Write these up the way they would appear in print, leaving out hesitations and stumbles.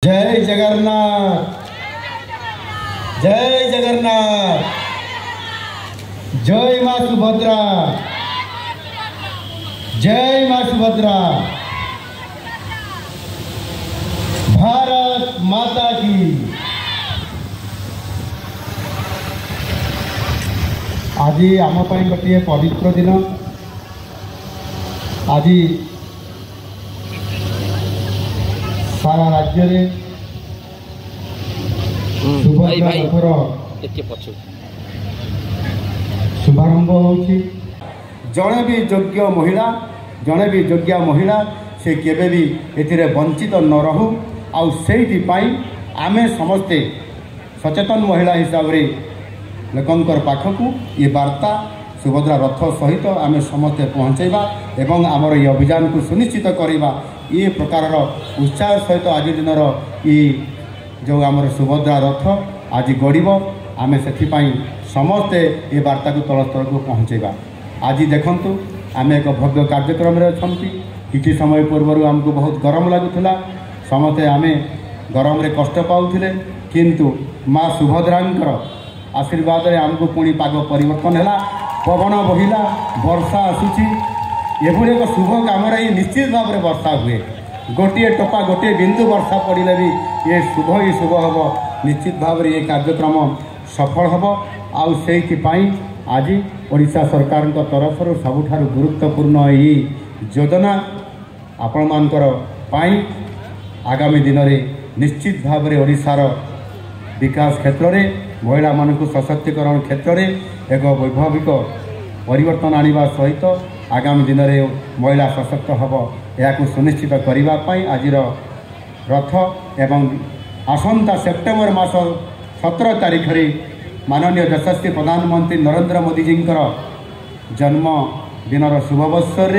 जय जगन्नाथ, जय जगन्नाथ, जय माँ सुभद्रा, जय माँ सुभद्रा, भारत माता की। आज आम गोटे पवित्र दिन। आज सारा राज्य रे शुभारंभ होछि। जड़े भी योग्य महिला, जड़े भी योग्य महिला से केबे भी एथिरे वंचित न रहू। आउ सेहि पाई आमे समस्ते सचेतन महिला हिसाब रे लोकंकर पाखकू ये वार्ता सुभद्रा रथ सहित आमे समस्ते पहुँचेबा एवं आमर ये अभियान को सुनिश्चित करवा। ये प्रकार उत्साह सहित आज दिन जो आमर सुभद्रा रथ आज गड़ब आमे सेथिपाई समस्ते ये वार्ता को तल स्तर को पहुँचेबा। आज देखंतु आमे एक भव्य कार्यक्रम रे अछंती। किछि समय पूर्व आमको बहुत गरम लगुला, समस्ते आमे गरम रे कष्ट पाउथिले, किंतु माँ सुभद्रांकर आशीर्वाद रे आमको पुणी पाग परिवर्तन हैला, पवन बहिला, वर्षा आसुची। एभली एक शुभ काम निश्चित भाव में वर्षा हुए। गोटे टोपा गोटे बिंदु वर्षा पड़े भी ये शुभ हम निश्चित भाव में ये कार्यक्रम सफल हम। आउ से आज ओडिशा सरकार तरफ सबुठारु गुरुत्वपूर्ण यही योजना आपण मानकर पाई आगामी दिन में निश्चित भाव में ओडिशार विकास क्षेत्र में महिला मानक सशक्तिकरण क्षेत्र में एक वैभविक परिवर्तन आनिबा सहित आगामी दिन में महिला सशक्त हम यह सुनिश्चित करने आज रथ एवं आसंता सेप्टेम्बर मास 17 तारीख में माननीय यशस्वी प्रधानमंत्री नरेंद्र मोदी जी जन्म दिन शुभवत्सर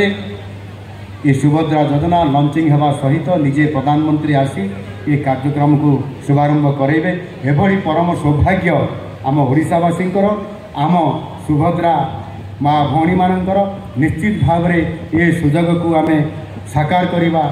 ये सुभद्रा योजना लॉन्चिंग होगा सहित निजे प्रधानमंत्री आसी ये कार्यक्रम को शुभारंभ करेंगे। एभली परम सौभाग्य आम ओडिशावासी आम सुभद्रा माँ भौणी मानकर निश्चित भाव में ये सुजोग को आमे साकार करिबा।